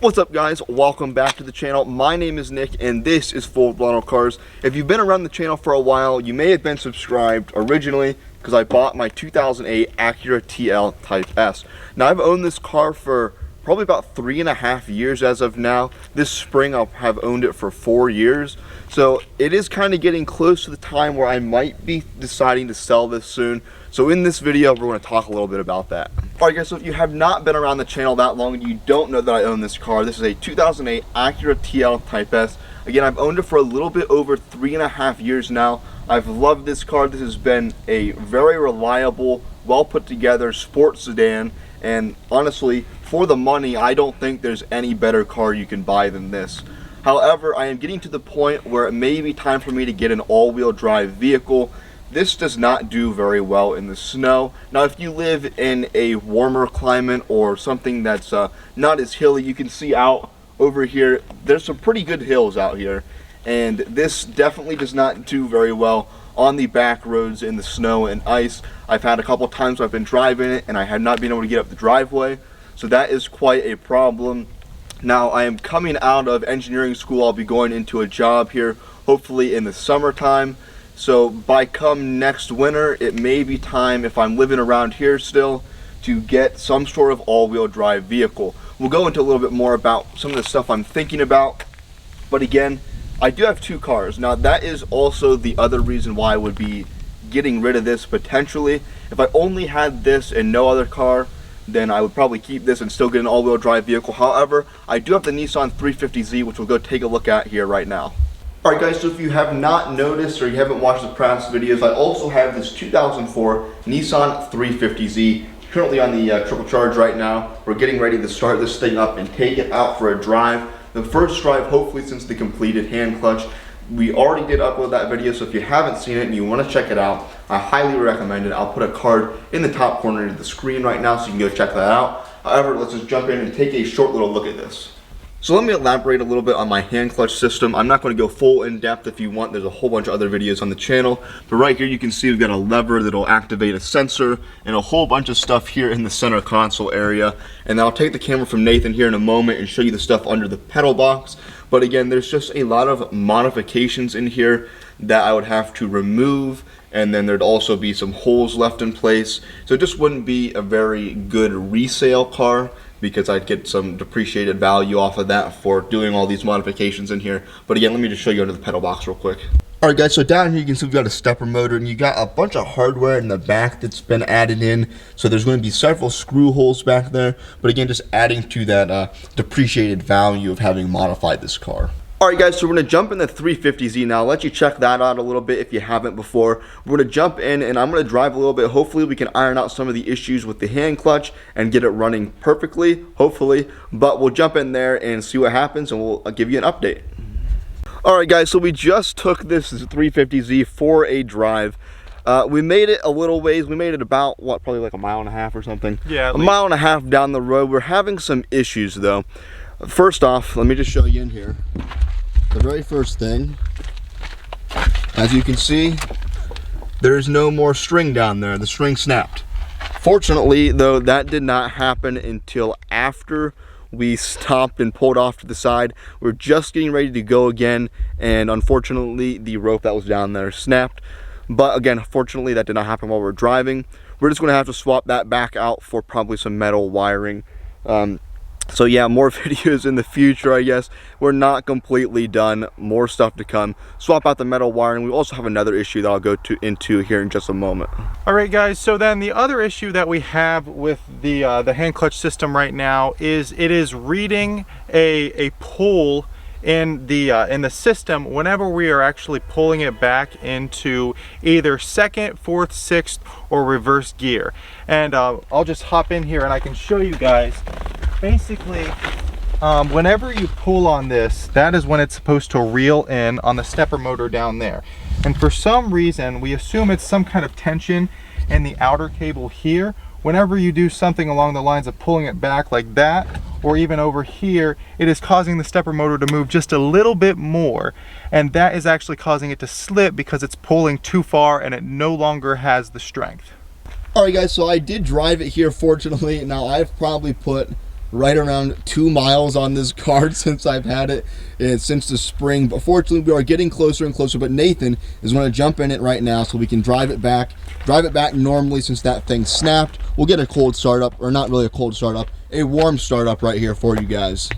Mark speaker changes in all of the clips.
Speaker 1: What's up, guys? Welcome back to the channel. My name is Nick and this is Throttle Cars. If you've been around the channel for a while, you may have been subscribed originally because I bought my 2008 Acura TL Type S. Now, I've owned this car for probably about 3.5 years as of now. This spring I'll have owned it for 4 years. So it is kind of getting close to the time where I might be deciding to sell this soon. So in this video, we're going to talk a little bit about that. Alright guys, so if you have not been around the channel that long and you don't know that I own this car, this is a 2008 Acura TL Type S. Again, I've owned it for a little bit over 3.5 years now. I've loved this car. This has been a very reliable, well put together sports sedan, and honestly, for the money, I don't think there's any better car you can buy than this. However, I am getting to the point where it may be time for me to get an all-wheel drive vehicle. This does not do very well in the snow. Now, if you live in a warmer climate or something that's not as hilly, you can see out over here, there's some pretty good hills out here. And this definitely does not do very well on the back roads in the snow and ice. I've had a couple times where I've been driving it and I have not been able to get up the driveway. So that is quite a problem. Now, I am coming out of engineering school. I'll be going into a job here, hopefully in the summertime. So by come next winter, it may be time, if I'm living around here still, to get some sort of all-wheel drive vehicle. We'll go into a little bit more about some of the stuff I'm thinking about. But again, I do have two cars. Now, that is also the other reason why I would be getting rid of this potentially. If I only had this and no other car, then I would probably keep this and still get an all-wheel drive vehicle. However, I do have the Nissan 350Z, which we'll go take a look at here right now. Alright guys, so if you have not noticed or you haven't watched the past videos, I also have this 2004 Nissan 350Z currently on the triple charge right now. We're getting ready to start this thing up and take it out for a drive. The first drive, hopefully, since the completed hand clutch. We already did upload that video, so if you haven't seen it and you want to check it out, I highly recommend it. I'll put a card in the top corner of the screen right now so you can go check that out. However, let's just jump in and take a short little look at this. So let me elaborate a little bit on my hand clutch system. I'm not going to go full in depth. If you want, there's a whole bunch of other videos on the channel. But right here you can see we've got a lever that'll activate a sensor and a whole bunch of stuff here in the center console area. And I'll take the camera from Nathan here in a moment and show you the stuff under the pedal box. But again, there's just a lot of modifications in here that I would have to remove, and then there'd also be some holes left in place. So it just wouldn't be a very good resale car, because I'd get some depreciated value off of that for doing all these modifications in here. But again, let me just show you under the pedal box real quick. Alright guys, so down here you can see we've got a stepper motor, and you got a bunch of hardware in the back that's been added in. So there's going to be several screw holes back there, but again, just adding to that depreciated value of having modified this car. Alright guys, so we're going to jump in the 350Z now. I'll let you check that out a little bit if you haven't before. We're going to jump in and I'm going to drive a little bit. Hopefully we can iron out some of the issues with the hand clutch and get it running perfectly, hopefully. But we'll jump in there and see what happens, and we'll give you an update. Alright guys, so we just took this 350Z for a drive. We made it a little ways. We made it about, what, probably like 1.5 miles or something? Yeah, a 1.5 miles down the road. We're having some issues though. First off, let me just show you in here. The very first thing, as you can see, there's no more string down there. The string snapped. Fortunately, though, that did not happen until after we stopped and pulled off to the side. We're just getting ready to go again, and unfortunately, the rope that was down there snapped. But again, fortunately, that did not happen while we were driving. We're just going to have to swap that back out for probably some metal wiring. So yeah, more videos in the future, I guess. We're not completely done. More stuff to come. Swap out the metal wiring. We also have another issue that I'll go into here in just a moment.
Speaker 2: All right, guys. So then the other issue that we have with the hand clutch system right now is it is reading a pull in the system whenever we are actually pulling it back into either second, fourth, sixth, or reverse gear. And I'll just hop in here and I can show you guys. Basically, whenever you pull on this, that is when it's supposed to reel in on the stepper motor down there. And for some reason, we assume it's some kind of tension in the outer cable here. Whenever you do something along the lines of pulling it back like that, or even over here, it is causing the stepper motor to move just a little bit more. And that is actually causing it to slip because it's pulling too far and it no longer has the strength.
Speaker 1: Alright guys, so I did drive it here, fortunately. Now I've probably put right around 2 miles on this car since I've had it, and since the spring. But fortunately, we are getting closer and closer. But Nathan is going to jump in it right now so we can drive it back normally, since that thing snapped. We'll get a cold startup, or not really a cold startup, a warm startup right here for you guys.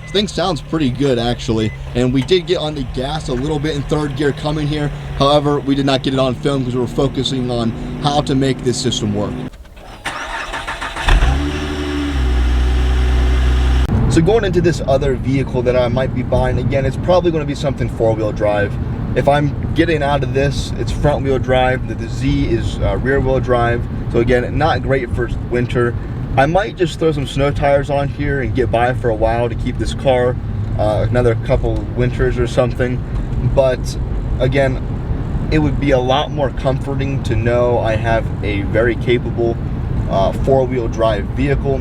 Speaker 1: This thing sounds pretty good, actually, and we did get on the gas a little bit in third gear coming here. However, we did not get it on film because we were focusing on how to make this system work. So going into this other vehicle that I might be buying, again, it's probably going to be something four-wheel drive. If I'm getting out of this, it's front-wheel drive. The Z is rear-wheel drive. So again, not great for winter. I might just throw some snow tires on here and get by for a while to keep this car another couple winters or something. But again, it would be a lot more comforting to know I have a very capable four-wheel drive vehicle.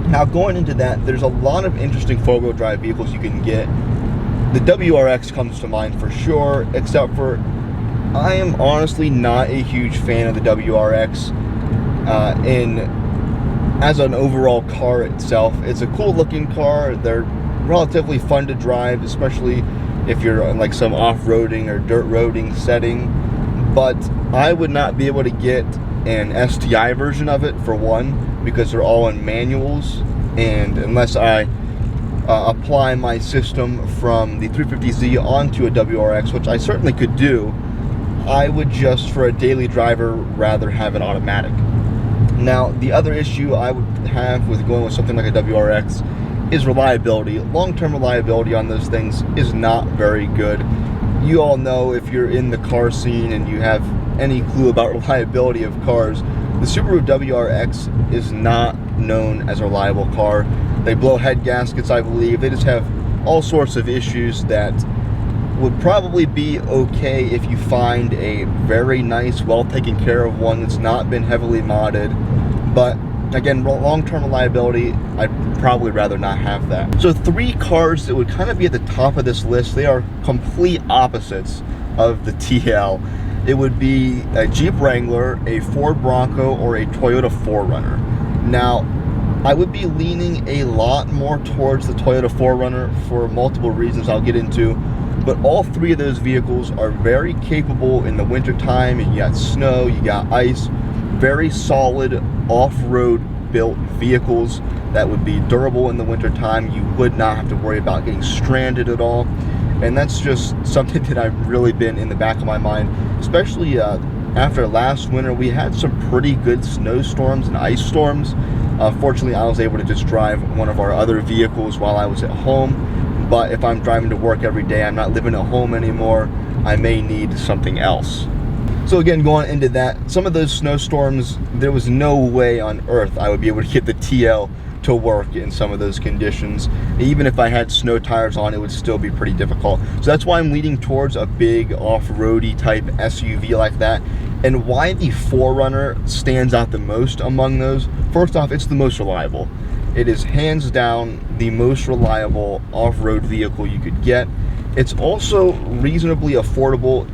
Speaker 1: Now, going into that, there's a lot of interesting four-wheel drive vehicles you can get. The WRX comes to mind for sure, except for I am honestly not a huge fan of the WRX as an overall car itself. It's a cool looking car. They're relatively fun to drive, especially if you're in like some off-roading or dirt roading setting. But I would not be able to get an STI version of it, for one, because they're all in manuals, and unless I apply my system from the 350Z onto a WRX, which I certainly could do, I would just, for a daily driver, rather have an automatic. Now, the other issue I would have with going with something like a WRX is reliability. Long-term reliability on those things is not very good. You all know, if you're in the car scene and you have any clue about reliability of cars, the Subaru WRX is not known as a reliable car. They blow head gaskets, I believe. They just have all sorts of issues that would probably be okay if you find a very nice, well taken care of one that's not been heavily modded. But again, long-term reliability, I'd probably rather not have that. So 3 cars that would kind of be at the top of this list, they are complete opposites of the TL. It would be a Jeep Wrangler, a Ford Bronco, or a Toyota 4Runner. Now, I would be leaning a lot more towards the Toyota 4Runner for multiple reasons I'll get into, but all 3 of those vehicles are very capable in the winter time. You got snow, you got ice, very solid off-road built vehicles that would be durable in the winter time. You would not have to worry about getting stranded at all. And that's just something that I've really been in the back of my mind, especially after last winter. We had some pretty good snowstorms and ice storms. Fortunately, I was able to just drive one of our other vehicles while I was at home. But if I'm driving to work every day, I'm not living at home anymore, I may need something else. So again, going into that, some of those snowstorms, there was no way on earth I would be able to get the TL to work in some of those conditions. Even if I had snow tires on, it would still be pretty difficult. So that's why I'm leaning towards a big off-roady type SUV like that. And why the 4Runner stands out the most among those, first off, it's the most reliable. It is hands down the most reliable off-road vehicle you could get. It's also reasonably affordable.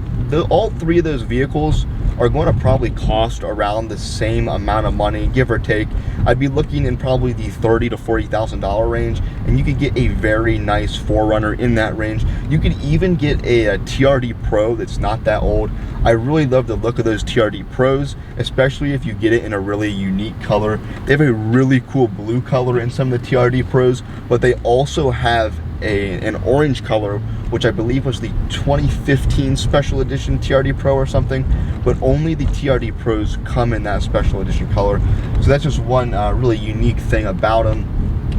Speaker 1: All 3 of those vehicles are going to probably cost around the same amount of money, give or take. I'd be looking in probably the $30,000 to $40,000 range, and you could get a very nice 4Runner in that range. You could even get a TRD Pro that's not that old. I really love the look of those TRD Pros, especially if you get it in a really unique color. They have a really cool blue color in some of the TRD Pros, but they also have an orange color, which I believe was the 2015 special edition TRD Pro or something, but only the TRD Pros come in that special edition color. So that's just one really unique thing about them.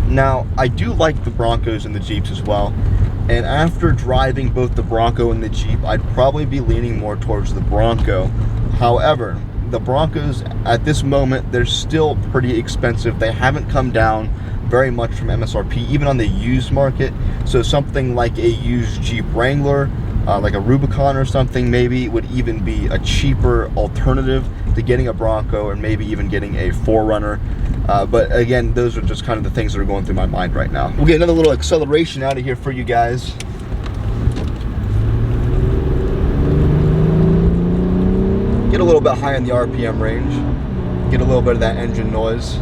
Speaker 1: Now, I do like the Broncos and the Jeeps as well, and after driving both the Bronco and the Jeep, I'd probably be leaning more towards the Bronco. However, the Broncos at this moment, they're still pretty expensive. They haven't come down very much from MSRP, even on the used market. So something like a used Jeep Wrangler, like a Rubicon or something, maybe would even be a cheaper alternative to getting a Bronco, or maybe even getting a 4Runner. But again, those are just kind of the things that are going through my mind right now. We'll get another little acceleration out of here for you guys. Get a little bit high in the RPM range. get a little bit of that engine noise.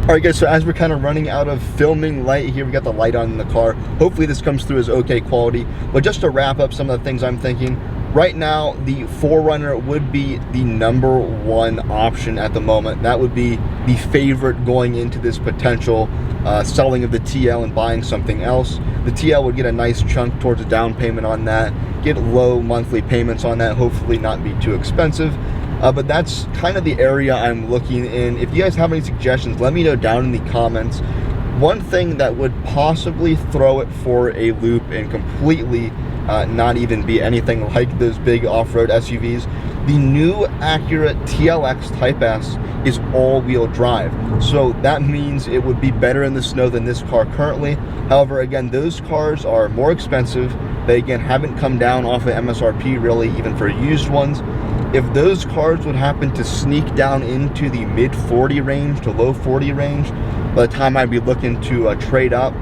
Speaker 1: Alright guys, so as we're kind of running out of filming light here, we got the light on in the car. Hopefully this comes through as okay quality. But just to wrap up some of the things I'm thinking, right now the 4Runner would be the #1 option at the moment. That would be the favorite going into this potential selling of the TL and buying something else. The TL would get a nice chunk towards a down payment on that, get low monthly payments on that, hopefully not be too expensive. But that's kind of the area I'm looking in. If you guys have any suggestions, let me know down in the comments. One thing that would possibly throw it for a loop and completely not even be anything like those big off-road SUVs, the new Acura TLX Type S is all-wheel drive. So that means it would be better in the snow than this car currently. However, again, those cars are more expensive. They, again, haven't come down off of MSRP really, even for used ones. If those cars would happen to sneak down into the mid 40 range to low 40 range, by the time I'd be looking to trade up,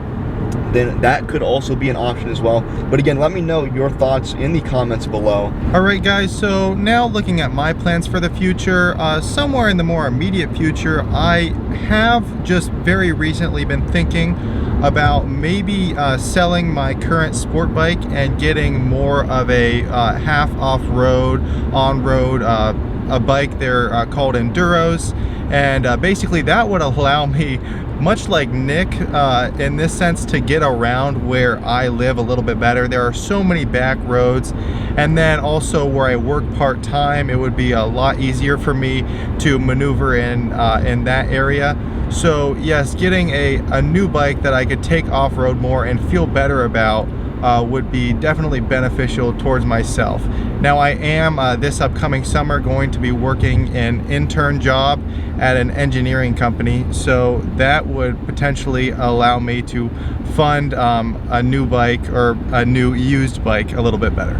Speaker 1: then that could also be an option as well. But again, let me know your thoughts in the comments below.
Speaker 2: Alright guys, so now looking at my plans for the future, somewhere in the more immediate future, I have just very recently been thinking about maybe selling my current sport bike and getting more of a half off-road, on-road a bike. They're called Enduros, and basically that would allow me, much like Nick, in this sense, to get around where I live a little bit better. There are so many back roads, and then also where I work part-time, it would be a lot easier for me to maneuver in that area. So yes, getting a new bike that I could take off-road more and feel better about would be definitely beneficial towards myself. Now I am this upcoming summer going to be working an intern job at an engineering company, so that would potentially allow me to fund a new bike or a new used bike a little bit better.